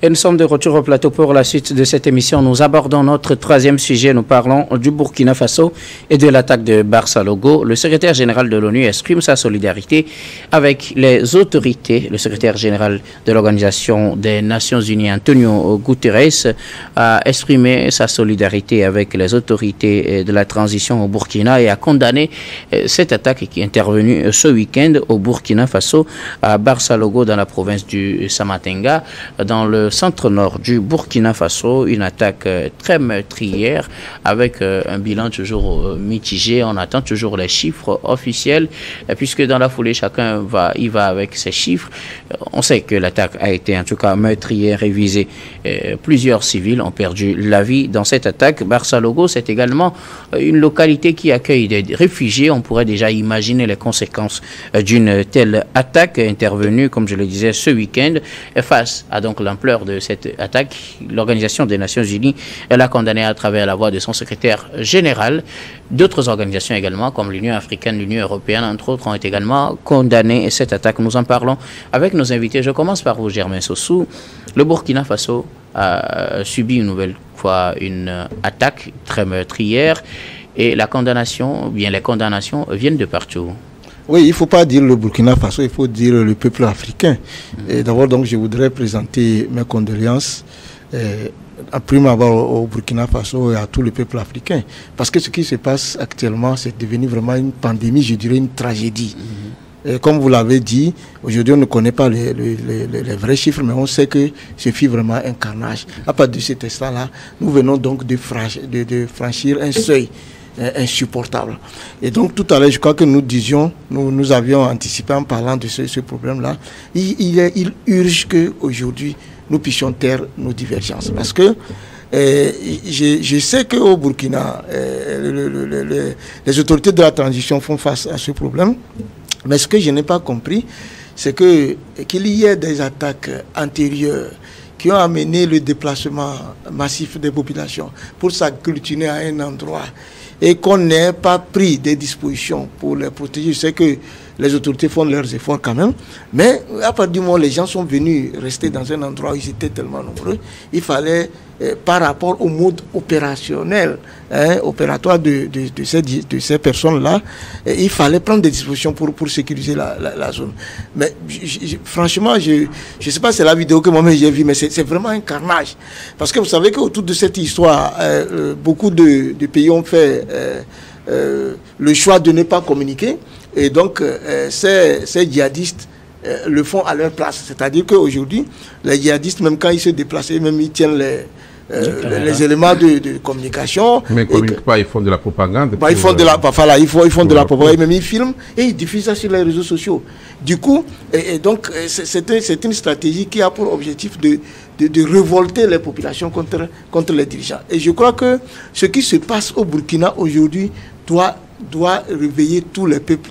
Et nous sommes de retour au plateau pour la suite de cette émission. Nous abordons notre troisième sujet. Nous parlons du Burkina Faso et de l'attaque de Barça Logo. Le secrétaire général de l'ONU exprime sa solidarité avec les autorités. Le secrétaire général de l'Organisation des Nations Unies, Antonio Guterres, a exprimé sa solidarité avec les autorités de la transition au Burkina et a condamné cette attaque qui est intervenue ce week-end au Burkina Faso, à Barça Logo, dans la province du Samatenga, dans le centre-nord du Burkina Faso. Une attaque très meurtrière avec un bilan toujours mitigé. On attend toujours les chiffres officiels puisque dans la foulée chacun y va avec ses chiffres. On sait que l'attaque a été en tout cas meurtrière et visée. Plusieurs civils ont perdu la vie dans cette attaque. Barça Logo, c'est également une localité qui accueille des réfugiés. On pourrait déjà imaginer les conséquences d'une telle attaque intervenue, comme je le disais, ce week-end. Face à donc l'ampleur de cette attaque, l'Organisation des Nations Unies, elle a condamné à travers la voix de son secrétaire général. D'autres organisations également, comme l'Union africaine, l'Union européenne, entre autres, ont également condamné cette attaque. Nous en parlons avec nos invités. Je commence par vous, Germain Sossou. Le Burkina Faso a subi une nouvelle fois une attaque très meurtrière et la condamnation, bien les condamnations viennent de partout. Oui, il ne faut pas dire le Burkina Faso, il faut dire le peuple africain. D'abord, donc, je voudrais présenter mes condoléances à prime abord au Burkina Faso et à tout le peuple africain. Parce que ce qui se passe actuellement, c'est devenu vraiment une pandémie, je dirais une tragédie. Et comme vous l'avez dit, aujourd'hui on ne connaît pas les vrais chiffres, mais on sait que ce fut vraiment un carnage. À partir de cet instant-là, nous venons donc de franchir un seuil insupportable. Et donc tout à l'heure, je crois que nous avions anticipé en parlant de ce problème-là. Il urge qu'aujourd'hui, nous puissions taire nos divergences. Parce que je sais qu'au Burkina, les autorités de la transition font face à ce problème. Mais ce que je n'ai pas compris, c'est qu'il y ait des attaques antérieures qui ont amené le déplacement massif des populations pour s'agglutiner à un endroit et qu'on n'ait pas pris des dispositions pour les protéger. Je sais que les autorités font leurs efforts quand même, mais à partir du moment où les gens sont venus rester dans un endroit où ils étaient tellement nombreux, il fallait, par rapport au mode opérationnel, opératoire de ces personnes-là, il fallait prendre des dispositions pour sécuriser la zone. Mais franchement, je ne sais pas si c'est la vidéo que moi-même j'ai vue, mais c'est vraiment un carnage. Parce que vous savez qu'autour de cette histoire, beaucoup de pays ont fait le choix de ne pas communiquer. Et donc, ces djihadistes le font à leur place. C'est-à-dire qu'aujourd'hui, les djihadistes, même quand ils se déplacent, même ils tiennent les éléments de communication. Mais ils ne communiquent pas, ils font de la propagande. Ils font de la propagande, même ils filment et ils diffusent ça sur les réseaux sociaux. Du coup, donc, c'est une stratégie qui a pour objectif de révolter les populations contre les dirigeants. Et je crois que ce qui se passe au Burkina aujourd'hui doit réveiller tous les peuples,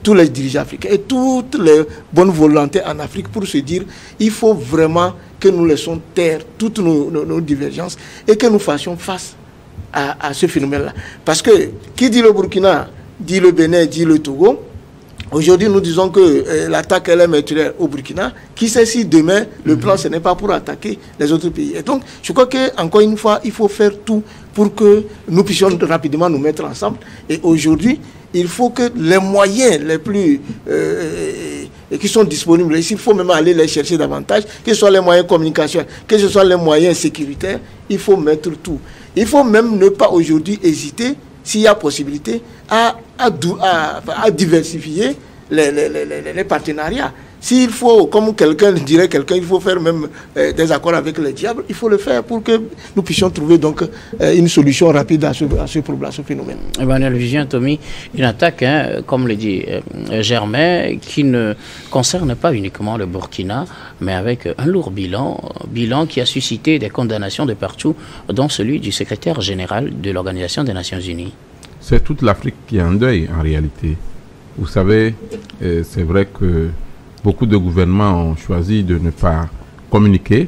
tous les dirigeants africains et toutes les bonnes volontés en Afrique pour se dire il faut vraiment que nous laissons taire toutes nos divergences et que nous fassions face à ce phénomène-là. Parce que qui dit le Burkina, dit le Bénin, dit le Togo. Aujourd'hui, nous disons que l'attaque est meurtrière au Burkina. Qui sait si demain, le plan, ce n'est pas pour attaquer les autres pays. Et donc, je crois qu'encore une fois, il faut faire tout pour que nous puissions rapidement nous mettre ensemble. Et aujourd'hui, il faut que les moyens les plus qui sont disponibles, ici, il faut même aller les chercher davantage, que ce soit les moyens de communication, que ce soit les moyens sécuritaires, il faut mettre tout. Il faut même ne pas aujourd'hui hésiter, s'il y a possibilité, à diversifier les partenariats. S'il faut, comme il faut faire même des accords avec les diables, il faut le faire pour que nous puissions trouver donc une solution rapide à ce problème, à ce phénomène. Emmanuel Vigien, Tommy, une attaque, comme le dit Germain, qui ne concerne pas uniquement le Burkina, mais avec un lourd bilan qui a suscité des condamnations de partout, dont celui du secrétaire général de l'Organisation des Nations Unies. C'est toute l'Afrique qui est en deuil en réalité. Vous savez, c'est vrai que beaucoup de gouvernements ont choisi de ne pas communiquer,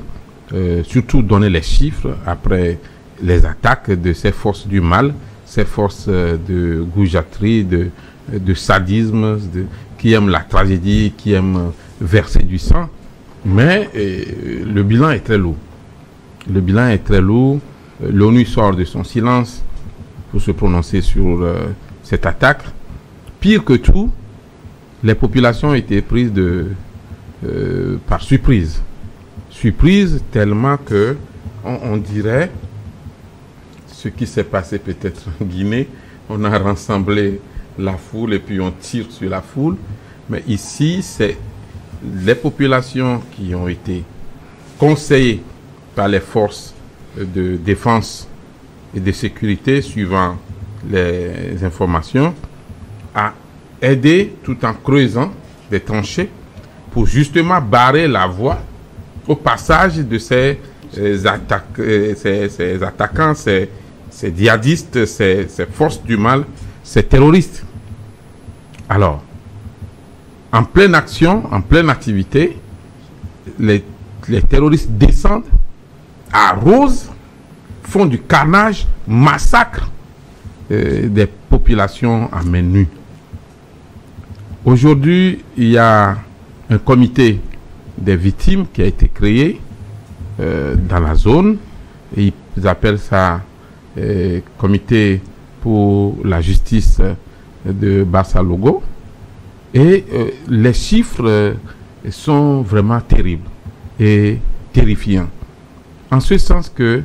surtout donner les chiffres après les attaques de ces forces du mal, ces forces de goujaterie, de sadisme, qui aiment la tragédie, qui aiment verser du sang. Mais le bilan est très lourd. Le bilan est très lourd. L'ONU sort de son silence pour se prononcer sur cette attaque. Pire que tout, les populations ont été prises par surprise. Surprise tellement que on dirait ce qui s'est passé peut-être en Guinée. On a rassemblé la foule et puis on tire sur la foule. Mais ici, c'est les populations qui ont été conseillées par les forces de défense et de sécurité, suivant les informations, à aider tout en creusant des tranchées pour justement barrer la voie au passage de ces attaquants, ces djihadistes, ces forces du mal, ces terroristes. Alors, en pleine action, en pleine activité, les terroristes descendent, arrosent, font du carnage, massacrent des populations à main nue. Aujourd'hui, il y a un comité des victimes qui a été créé dans la zone. Et ils appellent ça comité pour la justice de Barça-Logo. Et les chiffres sont vraiment terribles et terrifiants. En ce sens que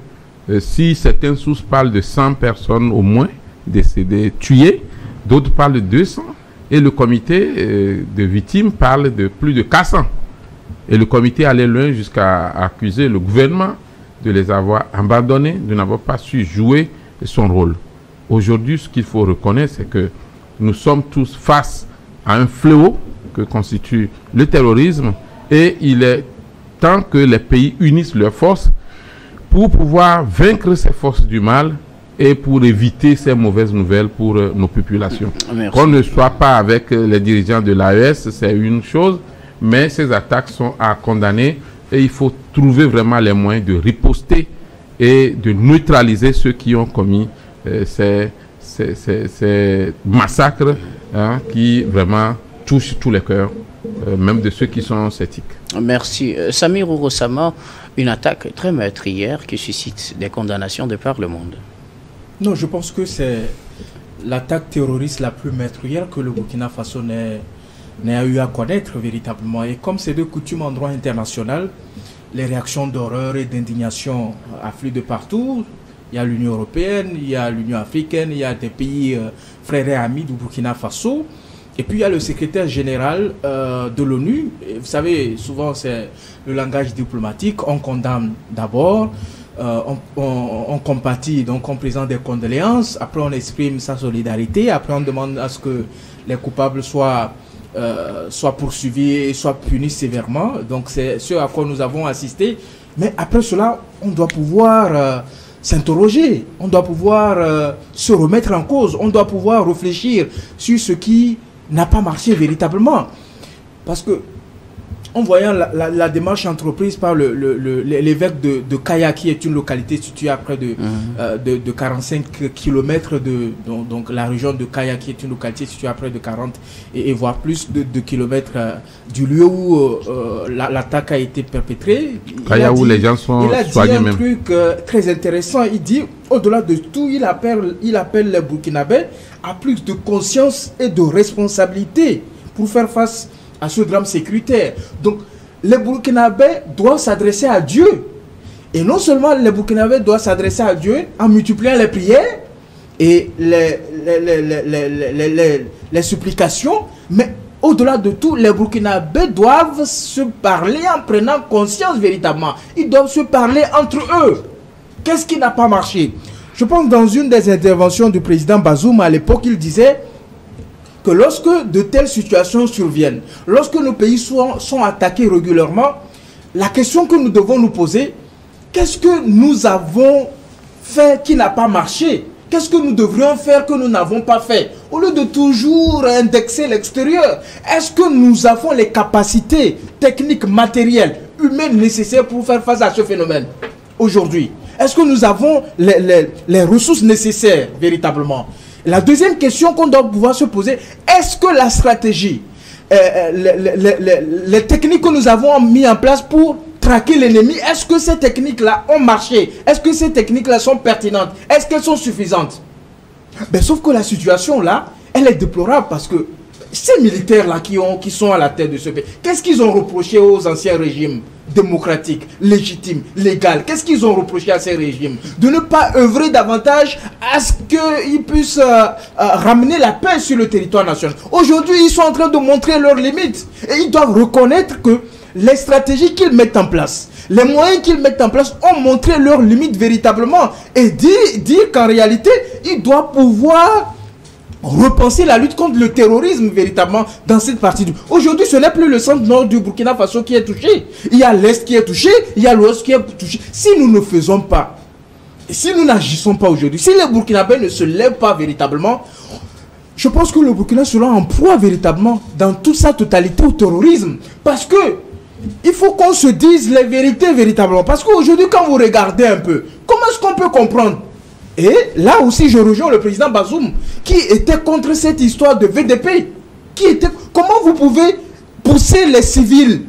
si certaines sources parlent de 100 personnes au moins décédées, tuées, d'autres parlent de 200, et le comité de victimes parle de plus de 400. Et le comité allait loin jusqu'à accuser le gouvernement de les avoir abandonnés, de n'avoir pas su jouer son rôle. Aujourd'hui, ce qu'il faut reconnaître, c'est que nous sommes tous face à un fléau que constitue le terrorisme, et il est temps que les pays unissent leurs forces pour pouvoir vaincre ces forces du mal et pour éviter ces mauvaises nouvelles pour nos populations. Qu'on ne soit pas avec les dirigeants de l'AES, c'est une chose, mais ces attaques sont à condamner et il faut trouver vraiment les moyens de riposter et de neutraliser ceux qui ont commis ces massacres qui vraiment touchent tous les cœurs, même de ceux qui sont sceptiques. Merci. Samir Ouroussama, une attaque très meurtrière qui suscite des condamnations de par le monde. Non, je pense que c'est l'attaque terroriste la plus meurtrière que le Burkina Faso n'ait eu à connaître véritablement. Et comme c'est de coutume en droit international, les réactions d'horreur et d'indignation affluent de partout. Il y a l'Union européenne, il y a l'Union africaine, il y a des pays frères et amis du Burkina Faso. Et puis il y a le secrétaire général de l'ONU. Vous savez, souvent c'est le langage diplomatique. On condamne d'abord, on compatit, donc on présente des condoléances. Après on exprime sa solidarité. Après on demande à ce que les coupables soient poursuivis et soient punis sévèrement. Donc c'est ce à quoi nous avons assisté. Mais après cela, on doit pouvoir s'interroger. On doit pouvoir se remettre en cause. On doit pouvoir réfléchir sur ce qui n'a pas marché véritablement. Parce que, en voyant la démarche entreprise par l'évêque de Kaya, qui est une localité située à près de 45 km donc la région de Kaya, qui est une localité située à près de 40 et voire plus de kilomètres du lieu où l'attaque a été perpétrée. Kaya, où les gens sont soignés même. Il a dit un truc très intéressant. Il dit, au-delà de tout, il appelle les Burkinabés à plus de conscience et de responsabilité pour faire face à ce drame sécuritaire. Donc, les Burkinabés doivent s'adresser à Dieu. Et non seulement les Burkinabés doivent s'adresser à Dieu en multipliant les prières et les supplications, mais au-delà de tout, les Burkinabés doivent se parler en prenant conscience véritablement. Ils doivent se parler entre eux. Qu'est-ce qui n'a pas marché? Je pense que dans une des interventions du président Bazoum, à l'époque, il disait que lorsque de telles situations surviennent, lorsque nos pays sont attaqués régulièrement, la question que nous devons nous poser, qu'est-ce que nous avons fait qui n'a pas marché? Qu'est-ce que nous devrions faire que nous n'avons pas fait? Au lieu de toujours indexer l'extérieur, est-ce que nous avons les capacités techniques, matérielles, humaines nécessaires pour faire face à ce phénomène aujourd'hui? Est-ce que nous avons les ressources nécessaires véritablement? La deuxième question qu'on doit pouvoir se poser, est-ce que la stratégie, les techniques que nous avons mis en place pour traquer l'ennemi, est-ce que ces techniques-là ont marché? Est-ce que ces techniques-là sont pertinentes? Est-ce qu'elles sont suffisantes? Ben, sauf que la situation là, elle est déplorable parce que ces militaires-là qui sont à la tête de ce pays, qu'est-ce qu'ils ont reproché aux anciens régimes démocratiques, légitimes, légaux? Qu'est-ce qu'ils ont reproché à ces régimes? De ne pas œuvrer davantage à ce qu'ils puissent ramener la paix sur le territoire national. Aujourd'hui, ils sont en train de montrer leurs limites et ils doivent reconnaître que les stratégies qu'ils mettent en place, les moyens qu'ils mettent en place ont montré leurs limites véritablement et dire qu'en réalité, ils doivent pouvoir repenser la lutte contre le terrorisme véritablement dans cette partie du... Aujourd'hui, ce n'est plus le centre-nord du Burkina Faso qui est touché. Il y a l'Est qui est touché, il y a l'Ouest qui est touché. Si nous ne faisons pas, si nous n'agissons pas aujourd'hui, si les Burkinabés ne se lèvent pas véritablement, je pense que le Burkina sera en proie véritablement dans toute sa totalité au terrorisme. Parce que il faut qu'on se dise les vérités véritablement. Parce qu'aujourd'hui, quand vous regardez un peu, comment est-ce qu'on peut comprendre? Et là aussi, je rejoins le président Bazoum, qui était contre cette histoire de VDP. Comment vous pouvez pousser les civils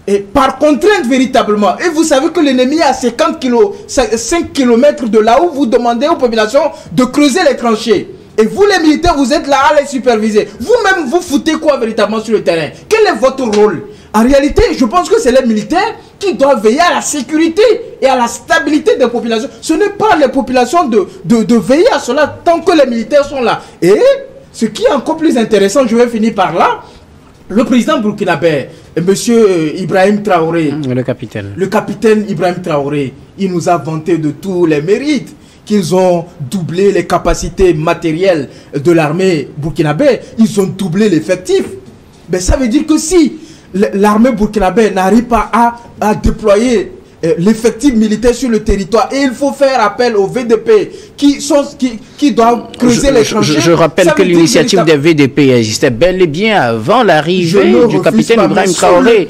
et par contrainte véritablement? Et vous savez que l'ennemi est à 5 km de là où vous demandez aux populations de creuser les tranchées. Et vous les militaires, vous êtes là à les superviser. Vous-même, vous foutez quoi véritablement sur le terrain? Quel est votre rôle? En réalité, je pense que c'est les militaires qui doivent veiller à la sécurité et à la stabilité des populations. Ce n'est pas les populations de veiller à cela tant que les militaires sont là. Et ce qui est encore plus intéressant, je vais finir par là, le président burkinabé, M. Ibrahim Traoré, le capitaine Ibrahim Traoré, il nous a vanté de tous les mérites, qu'ils ont doublé les capacités matérielles de l'armée burkinabé, ils ont doublé l'effectif. Mais ça veut dire que si l'armée burkinabé n'arrive pas à déployer l'effectif militaire sur le territoire et il faut faire appel aux VDP qui doivent creuser les tranchées. Je rappelle que l'initiative des VDP existait bel et bien avant l'arrivée du capitaine Ibrahim Traoré.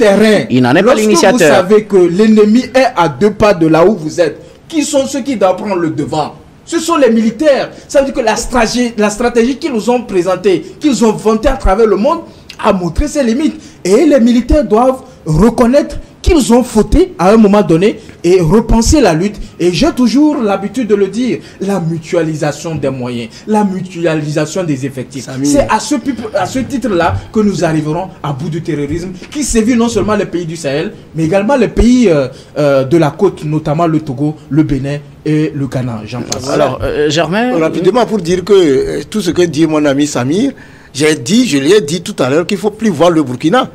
Il n'en est pas l'initiateur. Vous savez que l'ennemi est à 2 pas de là où vous êtes. Qui sont ceux qui doivent prendre le devant? Ce sont les militaires. Ça veut dire que la stratégie qu'ils nous ont présentée, qu'ils ont vantée à travers le monde, a montré ses limites. Et les militaires doivent reconnaître qu'ils ont fauté à un moment donné et repenser la lutte. Et j'ai toujours l'habitude de le dire, la mutualisation des moyens, la mutualisation des effectifs. C'est à ce titre-là que nous arriverons à bout du terrorisme qui sévit non seulement les pays du Sahel, mais également les pays de la côte, notamment le Togo, le Bénin et le Ghana. J'en passe. Alors, Germain... Rapidement, pour dire que tout ce que dit mon ami Samir, je lui ai dit tout à l'heure qu'il ne faut plus voir le Burkina.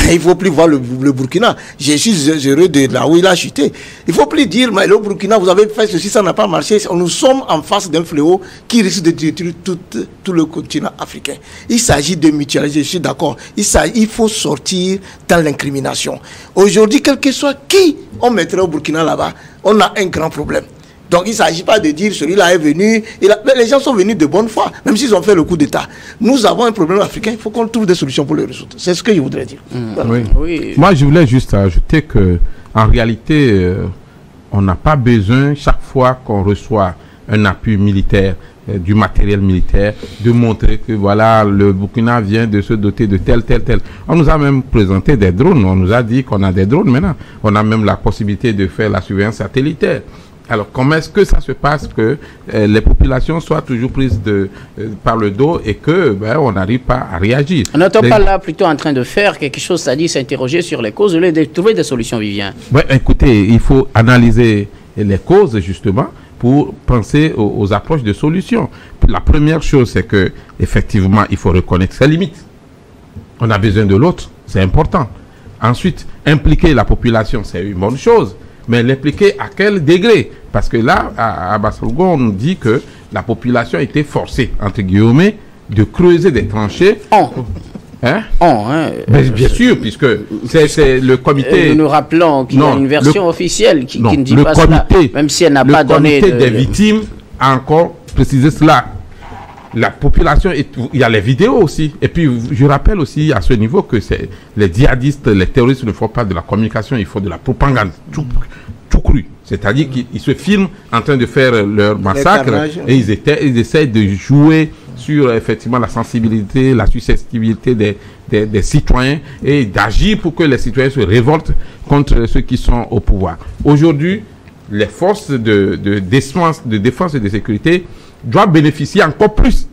Il ne faut plus voir le Burkina. Je suis heureux de là où il a chuté. Il ne faut plus dire, mais le Burkina, vous avez fait ceci, ça n'a pas marché. Nous sommes en face d'un fléau qui risque de détruire tout le continent africain. Il s'agit de mutualiser, je suis d'accord. Il faut sortir dans l'incrimination. Aujourd'hui, quel que soit qui on mettrait au Burkina là-bas, on a un grand problème. Donc il ne s'agit pas de dire celui-là est venu. Mais les gens sont venus de bonne foi, même s'ils ont fait le coup d'État. Nous avons un problème africain, il faut qu'on trouve des solutions pour le résoudre. C'est ce que je voudrais dire. Oui. Oui. Moi, je voulais juste ajouter que, en réalité, on n'a pas besoin, chaque fois qu'on reçoit un appui militaire, du matériel militaire, de montrer que voilà, le Burkina vient de se doter de tel. On nous a même présenté des drones. On nous a dit qu'on a des drones maintenant. On a même la possibilité de faire la surveillance satellitaire. Alors, comment est-ce que ça se passe que les populations soient toujours prises par le dos et que on n'arrive pas à réagir? On n'entend pas là plutôt en train de faire quelque chose, c'est-à-dire s'interroger sur les causes, de trouver des solutions, Vivien. Écoutez, il faut analyser les causes justement pour penser aux approches de solutions. La première chose, c'est que effectivement, il faut reconnaître ses limites. On a besoin de l'autre, c'est important. Ensuite, impliquer la population, c'est une bonne chose. Mais l'impliquer à quel degré? Parce que là, à Bassalogo, on nous dit que la population a été forcée, entre guillemets, de creuser des tranchées. Bien sûr, puisque c'est le comité... nous rappelons qu'il y a une version officielle qui ne dit pas cela, même si elle n'a pas donné... Le comité des victimes a encore précisé cela. La population, il y a les vidéos aussi. Et puis, je rappelle aussi à ce niveau que les djihadistes, les terroristes ne font pas de la communication, ils font de la propagande, tout cru. C'est-à-dire qu'ils se filment en train de faire leur massacre et ils essaient de jouer sur effectivement la sensibilité, la susceptibilité des citoyens et d'agir pour que les citoyens se révoltent contre ceux qui sont au pouvoir. Aujourd'hui, les forces de défense et de sécurité doivent bénéficier encore plus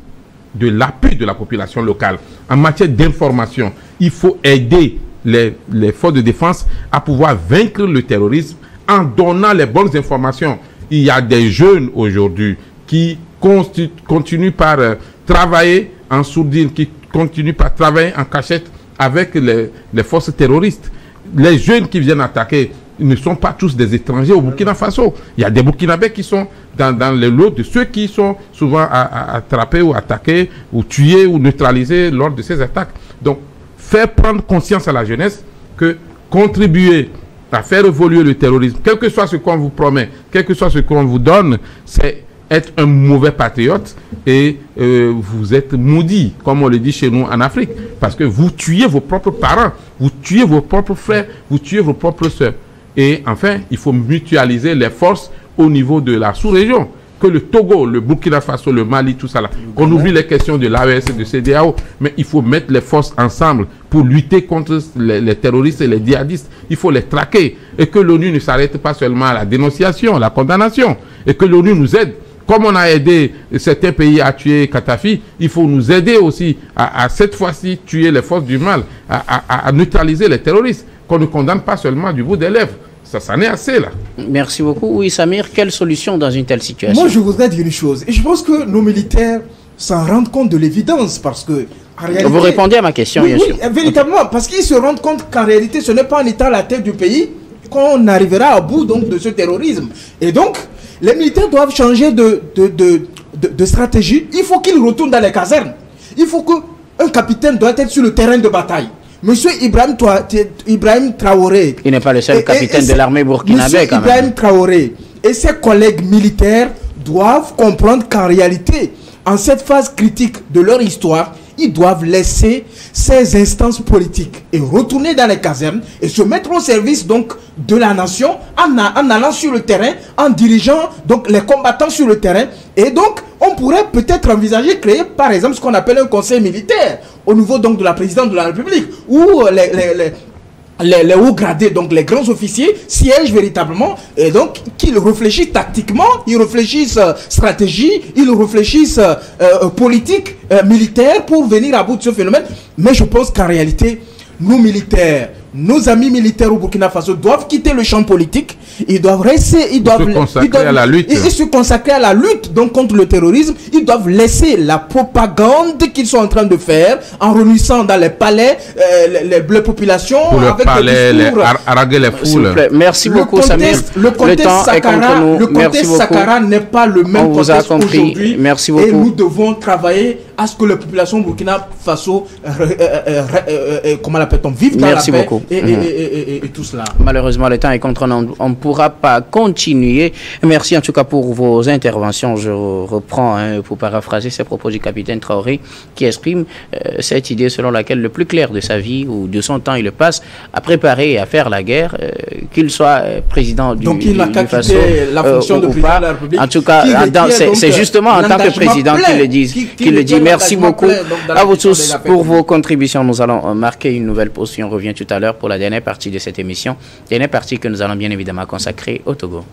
de l'appui de la population locale. En matière d'information, il faut aider les forces de défense à pouvoir vaincre le terrorisme en donnant les bonnes informations. Il y a des jeunes aujourd'hui qui continuent par travailler en sourdine, qui continuent par travailler en cachette avec les forces terroristes. Les jeunes qui viennent attaquer ne sont pas tous des étrangers au Burkina Faso. Il y a des Burkinabés qui sont dans le lot de ceux qui sont souvent attrapés ou attaqués ou tués ou neutralisés lors de ces attaques. Donc, faire prendre conscience à la jeunesse que contribuer à faire évoluer le terrorisme, quel que soit ce qu'on vous promet, quel que soit ce qu'on vous donne, c'est être un mauvais patriote et vous êtes maudit, comme on le dit chez nous en Afrique, parce que vous tuez vos propres parents, vous tuez vos propres frères, vous tuez vos propres sœurs. Et enfin, il faut mutualiser les forces au niveau de la sous-région. Que le Togo, le Burkina Faso, le Mali, tout ça là. On oublie les questions de l'AES et de CEDEAO, mais il faut mettre les forces ensemble pour lutter contre les terroristes et les djihadistes. Il faut les traquer. Et que l'ONU ne s'arrête pas seulement à la dénonciation, à la condamnation. Et que l'ONU nous aide. Comme on a aidé certains pays à tuer Kadhafi, il faut nous aider aussi à cette fois-ci tuer les forces du mal, à neutraliser les terroristes. Qu'on ne condamne pas seulement du bout des lèvres. Ça en est assez là. Merci beaucoup. Oui, Samir, quelle solution dans une telle situation? Moi, je voudrais dire une chose. Et je pense que nos militaires s'en rendent compte de l'évidence parce que... En réalité, vous répondez à ma question, oui, bien sûr. Oui, véritablement. Parce qu'ils se rendent compte qu'en réalité, ce n'est pas en étant à la tête du pays qu'on arrivera à bout donc, de ce terrorisme. Et donc, les militaires doivent changer de stratégie. Il faut qu'ils retournent dans les casernes. Il faut qu'un capitaine doit être sur le terrain de bataille. Monsieur Ibrahim Traoré. Il n'est pas le seul capitaine de l'armée burkinabé quand même. Ibrahim Traoré et ses collègues militaires doivent comprendre qu'en réalité, en cette phase critique de leur histoire, ils doivent laisser ces instances politiques et retourner dans les casernes et se mettre au service donc de la nation en allant sur le terrain, en dirigeant donc les combattants sur le terrain. Et donc, on pourrait peut-être envisager créer par exemple ce qu'on appelle un conseil militaire au niveau donc de la présidence de la République où les hauts gradés, donc les grands officiers, siègent véritablement et donc qu'ils réfléchissent tactiquement, ils réfléchissent stratégie, ils réfléchissent politique, militaire pour venir à bout de ce phénomène. Mais je pense qu'en réalité, nos militaires, nos amis militaires au Burkina Faso doivent quitter le champ politique. Ils doivent rester, ils doivent se consacrer à la lutte. Et se consacrer à la lutte donc contre le terrorisme. Ils doivent laisser la propagande qu'ils sont en train de faire en réunissant dans les palais les populations pour avec le palais, des discours, haranguer les foules. Merci beaucoup, Samir. Le contexte Sankara n'est pas le même contexte aujourd'hui. Merci beaucoup. Et nous devons travailler à ce que les populations Burkina Faso, comment l'appelle-t-on, vivent dans la paix. Et tout cela. Malheureusement, le temps est contre nous. On ne pourra pas continuer. Merci en tout cas pour vos interventions. Je reprends pour paraphraser ces propos du capitaine Traoré qui exprime cette idée selon laquelle le plus clair de sa vie ou de son temps, il le passe à préparer et à faire la guerre, qu'il soit président du donc il n'a qu'à quitter la fonction de président de la République. En tout cas, c'est justement en tant que président qu'il le dit. Merci beaucoup à vous tous pour vos contributions. Nous allons marquer une nouvelle pause et on revient tout à l'heure pour la dernière partie de cette émission. Dernière partie que nous allons bien évidemment consacrer au Togo.